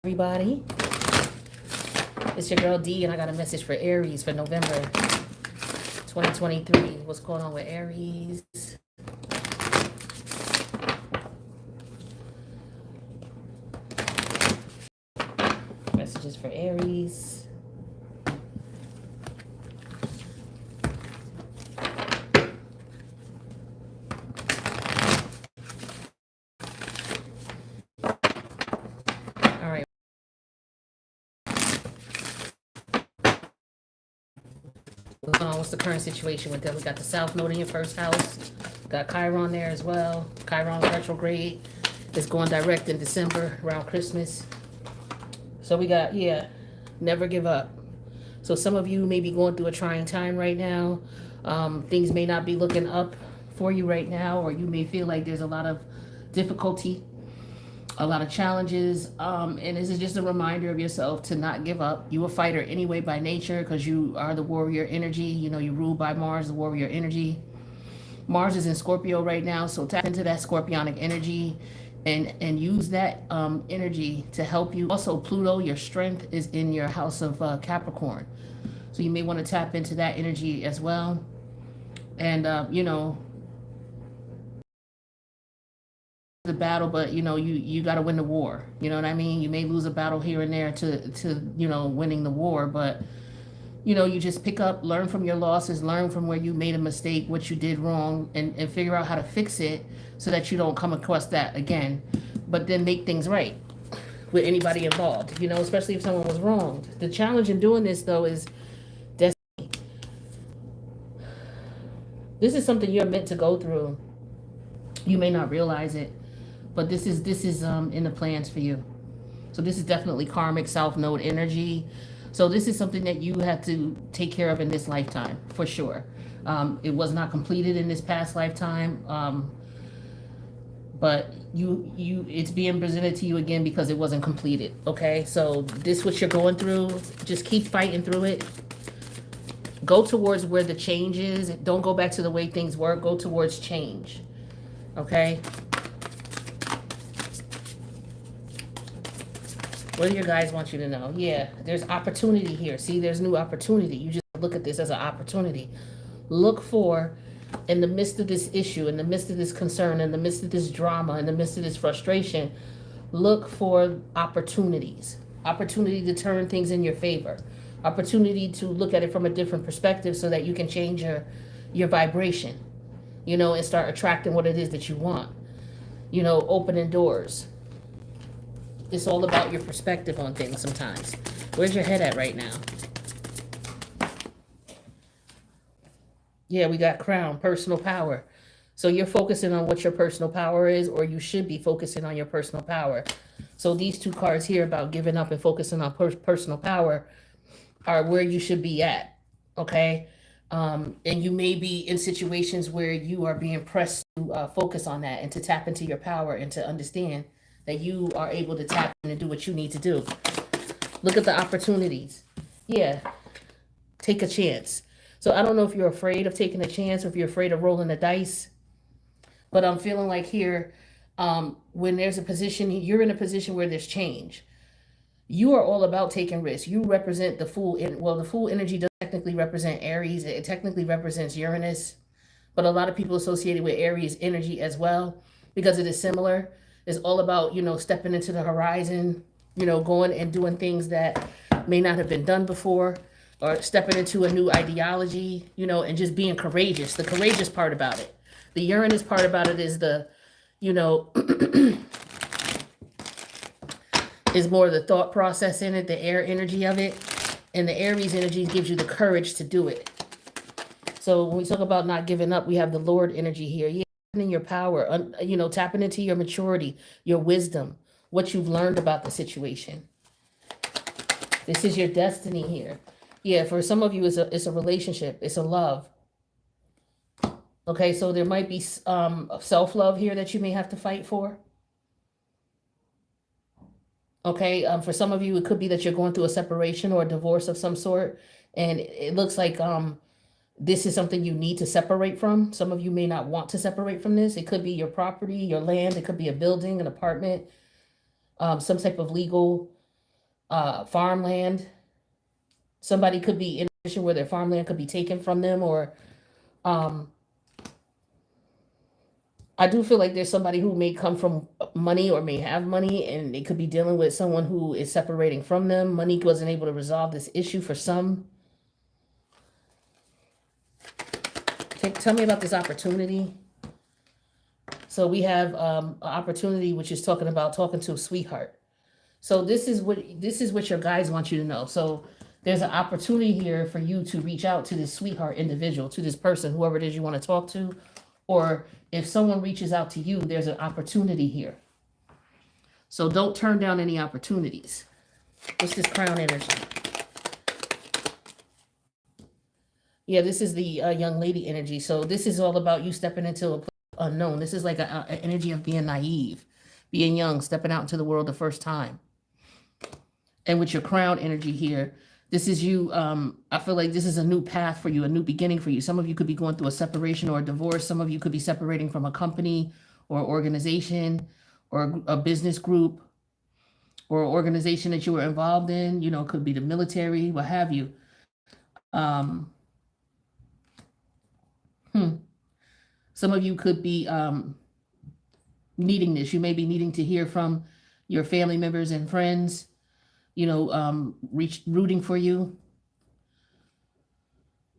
Everybody, it's your girl D, and I got a message for Aries for November 2023. What's going on with Aries? Messages for Aries. All right. What's the current situation with them? We got the South Node in your first house. Got Chiron there as well. Chiron retrograde is going direct in December around Christmas. So we got, never give up. So some of you may be going through a trying time right now. Things may not be looking up for you right now, or you may feel like there's a lot of difficulty, a lot of challenges. And this is just a reminder of yourself to not give up. You a fighter anyway by nature, because you are the warrior energy. You know, you rule by Mars, the warrior energy. Mars is in Scorpio right now, so tap into that scorpionic energy and use that energy to help you. Also, Pluto, your strength is in your house of Capricorn. So you may want to tap into that energy as well. And, the battle, but, you got to win the war. You know what I mean? You may lose a battle here and there to winning the war, but you just pick up, learn from your losses, learn from where you made a mistake, what you did wrong, and figure out how to fix it so that you don't come across that again. But then make things right with anybody involved, especially if someone was wronged. The challenge in doing this, though, is destiny. This is something you're meant to go through. You may not realize it, but this is in the plans for you. So this is definitely karmic South Node energy. So this is something that you have to take care of in this lifetime, for sure. It was not completed in this past lifetime, but it's being presented to you again because it wasn't completed, okay? So this what you're going through, just keep fighting through it. Go towards where the change is. Don't go back to the way things were. Go towards change, okay? What do your guys want you to know? Yeah, there's opportunity here. See, there's new opportunity. You just look at this as an opportunity. Look for, in the midst of this issue, in the midst of this concern, in the midst of this drama, in the midst of this frustration, look for opportunities. Opportunity to turn things in your favor. Opportunity to look at it from a different perspective so that you can change your vibration, and start attracting what it is that you want. Opening doors. It's all about your perspective on things sometimes. Where's your head at right now? Yeah, we got crown, personal power. So you're focusing on what your personal power is, or you should be focusing on your personal power. So these two cards here about giving up and focusing on personal power are where you should be at, okay? And you may be in situations where you are being pressed to focus on that and to tap into your power and to understand that you are able to tap in and do what you need to do. Look at the opportunities. Yeah, take a chance. So I don't know if you're afraid of taking a chance or if you're afraid of rolling the dice, but I'm feeling like here, when there's a position, you're in a position where there's change. You are all about taking risks. You represent the Fool. The Fool energy doesn't technically represent Aries. It technically represents Uranus, but a lot of people associated with Aries energy as well because it is similar. It's all about, stepping into the horizon, going and doing things that may not have been done before, or stepping into a new ideology, and just being courageous. The courageous part about it. The Uranus part about it is is more the thought process in it, the air energy of it. And the Aries energy gives you the courage to do it. So when we talk about not giving up, we have the Lord energy here. Yeah. In your power, tapping into your maturity, your wisdom, what you've learned about the situation. This is your destiny here. Yeah, for some of you, it's a relationship. It's a love. Okay, so there might be self-love here that you may have to fight for. Okay, for some of you, it could be that you're going through a separation or a divorce of some sort. And it looks like this is something you need to separate from. Some of you may not want to separate from this. It could be your property, your land. It could be a building, an apartment, some type of legal farmland. Somebody could be in a position where their farmland could be taken from them, or um, I do feel like there's somebody who may come from money or may have money, and they could be dealing with someone who is separating from them. Money wasn't able to resolve this issue for some. Tell me about this opportunity. So we have an opportunity which is talking about talking to a sweetheart. So this is what your guides want you to know. So there's an opportunity here for you to reach out to this sweetheart individual, to this person, whoever it is you want to talk to, or if someone reaches out to you, there's an opportunity here. So don't turn down any opportunities. What's this crown energy? Yeah, this is the young lady energy. So this is all about you stepping into a place unknown. This is like an energy of being naive, being young, stepping out into the world the first time. And with your crown energy here, this is you. I feel like this is a new path for you, a new beginning for you. Some of you could be going through a separation or a divorce. Some of you could be separating from a company or organization or a business group or organization that you were involved in. You know, it could be the military, what have you. Some of you could be needing this. You may be needing to hear from your family members and friends, you know, rooting for you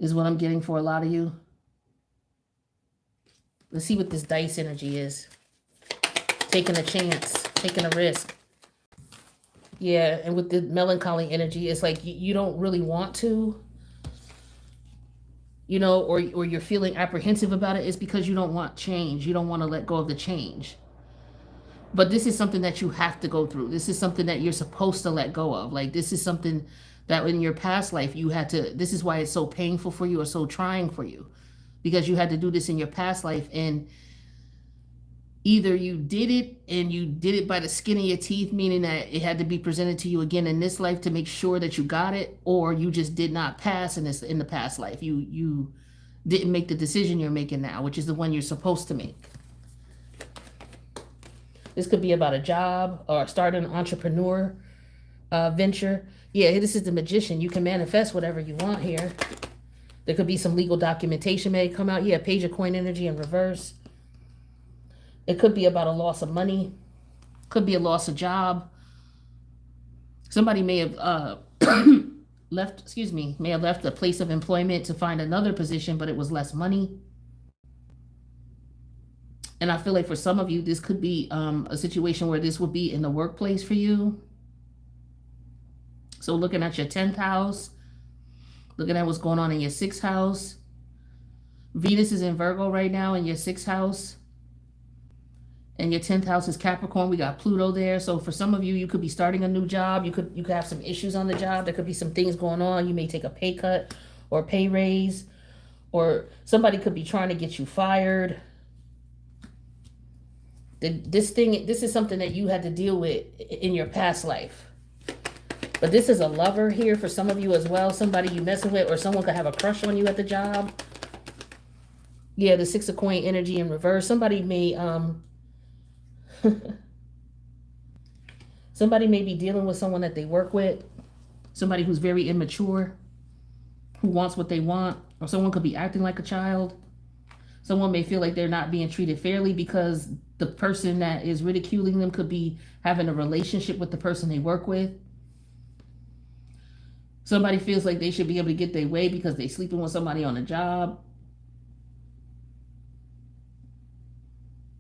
is what I'm getting for a lot of you. Let's see what this dice energy is. Taking a chance, taking a risk. Yeah, and with the melancholy energy, it's like you don't really want to, you know, or you're feeling apprehensive about it. It's because you don't want change. You don't want to let go of the change. But this is something that you have to go through. This is something that you're supposed to let go of. Like, this is something that in your past life you had to, this is why it's so painful for you or so trying for you, because you had to do this in your past life. And either you did it and you did it by the skin of your teeth, meaning that it had to be presented to you again in this life to make sure that you got it, or you just did not pass in the past life. You didn't make the decision you're making now, which is the one you're supposed to make. This could be about a job or starting an entrepreneur venture. Yeah, this is the Magician. You can manifest whatever you want here. There could be some legal documentation may come out. Yeah, Page of Coin energy in reverse. It could be about a loss of money. Could be a loss of job. Somebody may have may have left a place of employment to find another position, but it was less money. And I feel like for some of you, this could be a situation where this would be in the workplace for you. So looking at your 10th house, looking at what's going on in your 6th house. Venus is in Virgo right now in your 6th house. And your 10th house is Capricorn. We got Pluto there. So for some of you, you could be starting a new job. You could have some issues on the job. There could be some things going on. You may take a pay cut or pay raise. Or somebody could be trying to get you fired. This is something that you had to deal with in your past life. But this is a lover here for some of you as well. Somebody you messing with, or someone could have a crush on you at the job. Yeah, the 6 of Coin energy in reverse. Somebody may somebody may be dealing with someone that they work with. Somebody who's very immature, who wants what they want, or someone could be acting like a child. Someone may feel like they're not being treated fairly because the person that is ridiculing them could be having a relationship with the person they work with. Somebody feels like they should be able to get their way because they're sleeping with somebody on a job.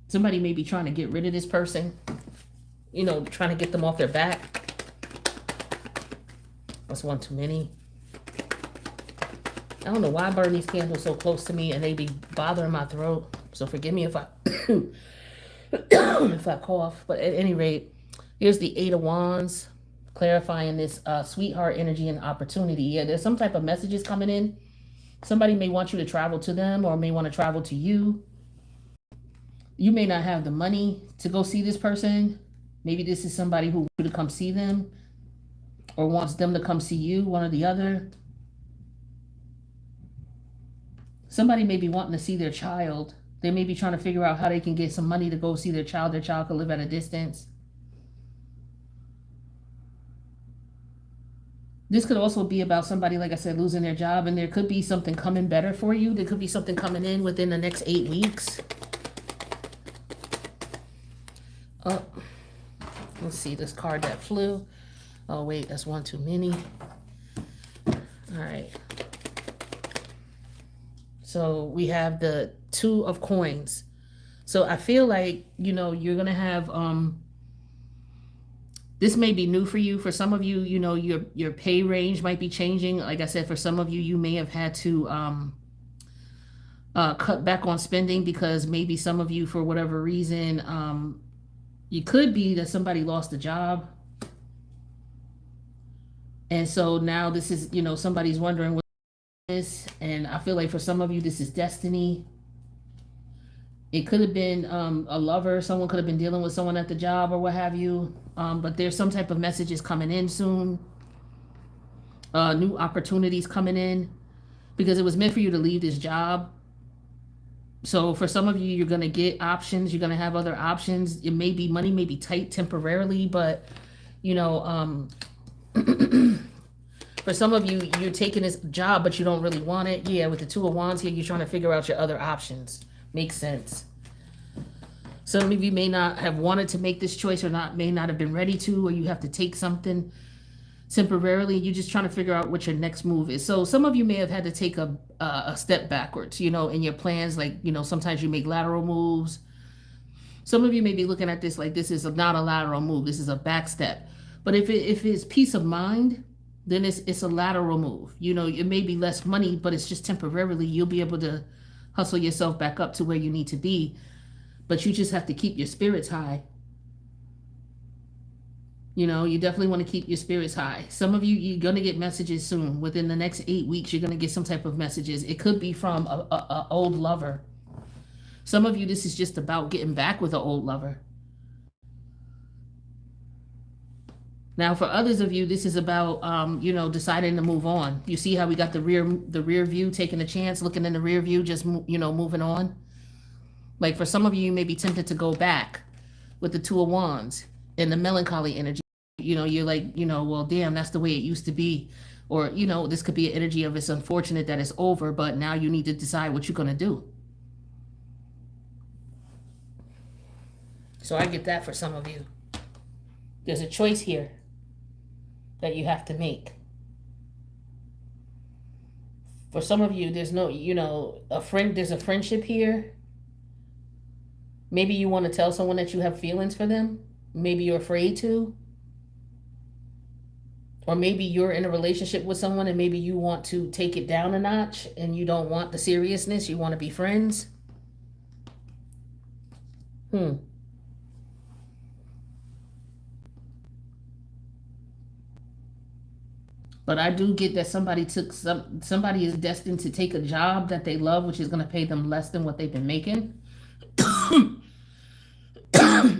Somebody may be trying to get rid of this person, you know, trying to get them off their back. That's one too many. I don't know why I burn these candles so close to me and they be bothering my throat. So forgive me if I if I cough. But at any rate, here's the 8 of Wands, clarifying this sweetheart energy and opportunity. Yeah, there's some type of messages coming in. Somebody may want you to travel to them or may want to travel to you. You may not have the money to go see this person. Maybe this is somebody who wants you to come see them or wants them to come see you, one or the other. Somebody may be wanting to see their child. They may be trying to figure out how they can get some money to go see their child. Their child could live at a distance. This could also be about somebody, like I said, losing their job, and there could be something coming better for you. There could be something coming in within the next 8 weeks. Oh, let's see, this card that flew. Oh, wait, that's one too many. All right. So we have the 2 of coins. So I feel like, you're going to have, this may be new for you. For some of you, your pay range might be changing. Like I said, for some of you, you may have had to cut back on spending because maybe some of you, for whatever reason, you could be that somebody lost a job. And so now this is, somebody's wondering what this is. And I feel like for some of you, this is destiny. It could have been a lover. Someone could have been dealing with someone at the job or what have you. But there's some type of messages coming in soon. New opportunities coming in. Because it was meant for you to leave this job. So for some of you, you're going to get options. You're going to have other options. It may be money may be tight temporarily. But, for some of you, you're taking this job, but you don't really want it. Yeah, with the 2 of Wands here, you're trying to figure out your other options. Makes sense. Some of you may not have wanted to make this choice or may not have been ready to, or you have to take something temporarily. You're just trying to figure out what your next move is. So some of you may have had to take a step backwards, in your plans. Like, sometimes you make lateral moves. Some of you may be looking at this like this is not a lateral move. This is a back step. But if it's peace of mind, then it's a lateral move. It may be less money, but it's just temporarily. You'll be able to hustle yourself back up to where you need to be. But you just have to keep your spirits high. You definitely want to keep your spirits high. Some of you, you're going to get messages soon. Within the next 8 weeks, you're going to get some type of messages. It could be from a old lover. Some of you, this is just about getting back with an old lover. Now, for others of you, this is about, deciding to move on. You see how we got the rear view, taking a chance, looking in the rear view, just, moving on. Like for some of you, you may be tempted to go back with the 2 of Wands and the melancholy energy. You're like, well, damn, that's the way it used to be. Or, this could be an energy of it's unfortunate that it's over, but now you need to decide what you're going to do. So I get that for some of you. There's a choice here that you have to make. For some of you, there's no, there's a friendship here. Maybe you want to tell someone that you have feelings for them. Maybe you're afraid to. Or maybe you're in a relationship with someone and maybe you want to take it down a notch and you don't want the seriousness. You want to be friends. But I do get that somebody is destined to take a job that they love, which is going to pay them less than what they've been making.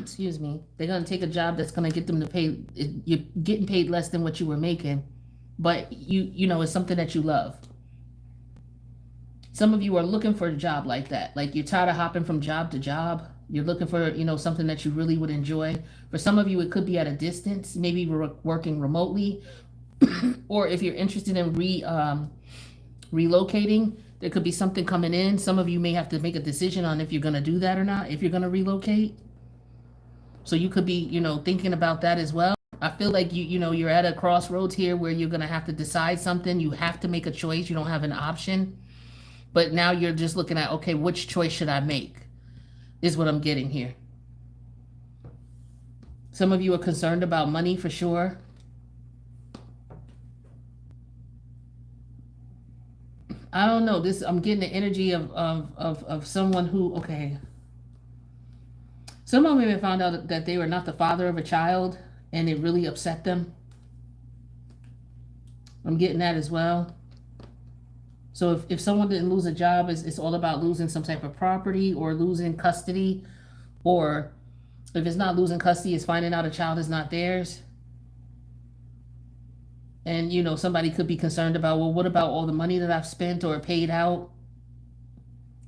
Excuse me. They're going to take a job that's going to get them to pay. You're getting paid less than what you were making, but it's something that you love. Some of you are looking for a job like that. Like you're tired of hopping from job to job. You're looking for, something that you really would enjoy. For some of you, it could be at a distance, maybe working remotely. Or if you're interested in relocating, there could be something coming in. Some of you may have to make a decision on if you're going to do that or not, if you're going to relocate. So you could be, thinking about that as well. I feel like you're at a crossroads here where you're going to have to decide something. You have to make a choice. You don't have an option. But now you're just looking at, okay, which choice should I make? Is what I'm getting here. Some of you are concerned about money for sure. I don't know. I'm getting the energy of someone who, okay. Someone maybe found out that they were not the father of a child and it really upset them. I'm getting that as well. So if someone didn't lose a job, it's all about losing some type of property or losing custody. Or if it's not losing custody, it's finding out a child is not theirs. And, somebody could be concerned about, well, what about all the money that I've spent or paid out?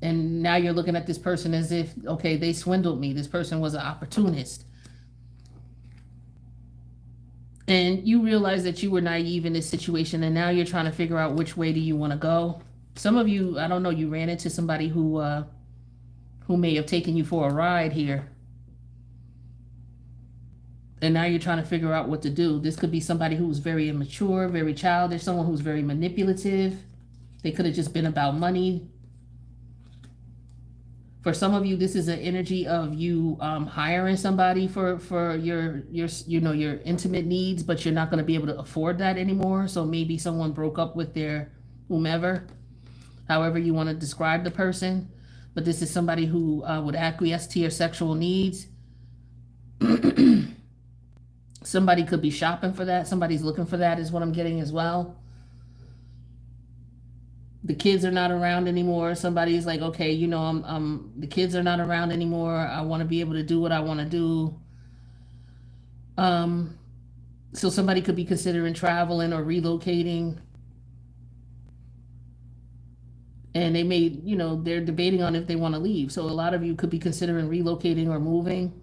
And now you're looking at this person as if, okay, they swindled me. This person was an opportunist. And you realize that you were naive in this situation, and now you're trying to figure out which way do you want to go. Some of you, I don't know, you ran into somebody who may have taken you for a ride here. And now you're trying to figure out what to do. This could be somebody who's very immature, very childish, someone who's very manipulative. They could have just been about money. For some of you, this is an energy of you hiring somebody for your your intimate needs, but you're not going to be able to afford that anymore. So maybe someone broke up with their whomever, however you want to describe the person. But this is somebody who would acquiesce to your sexual needs. Somebody could be shopping for that. Somebody's looking for that is what I'm getting as well. The kids are not around anymore. Somebody's like, okay, you know, the kids are not around anymore. I want to be able to do what I want to do. So somebody could be considering traveling or relocating. And they may, you know, they're debating on if they want to leave. So a lot of you could be considering relocating or moving.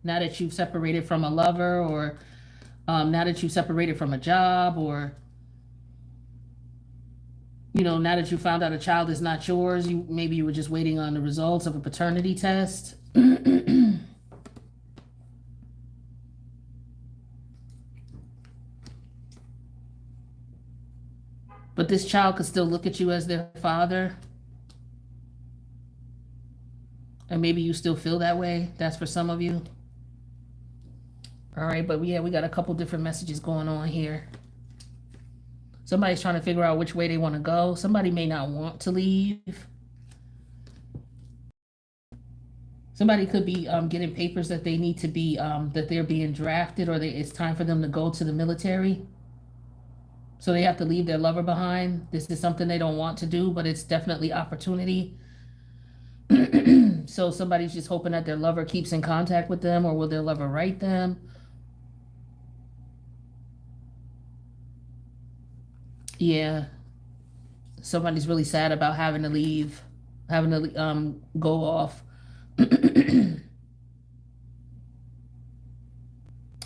Now that you've separated from a lover, or now that you've separated from a job, or you know, now that you found out a child is not yours, maybe you were just waiting on the results of a paternity test. But this child could still look at you as their father. And maybe you still feel that way. That's for some of you. All right, but yeah, we got a couple different messages going on here. Somebody's trying to figure out which way they want to go. Somebody may not want to leave. Somebody could be getting papers that they need to be, that they're being drafted, or it's time for them to go to the military. So they have to leave their lover behind. This is something they don't want to do, but it's definitely opportunity. So somebody's just hoping that their lover keeps in contact with them, or will their lover write them? Yeah. Somebody's really sad about having to leave, having to go off.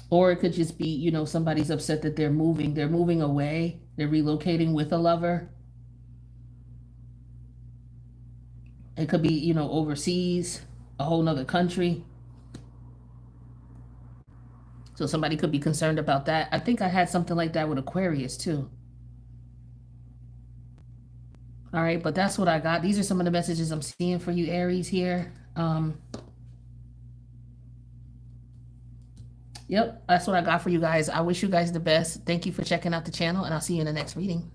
Or it could just be, you know, somebody's upset that they're moving away, they're relocating with a lover. It could be, you know, overseas, a whole nother country. So somebody could be concerned about that. I think I had something like that with Aquarius too. All right, but that's what I got. These are some of the messages I'm seeing for you, Aries, here. Yep, that's what I got for you guys. I wish you guys the best. Thank you for checking out the channel, and I'll see you in the next reading.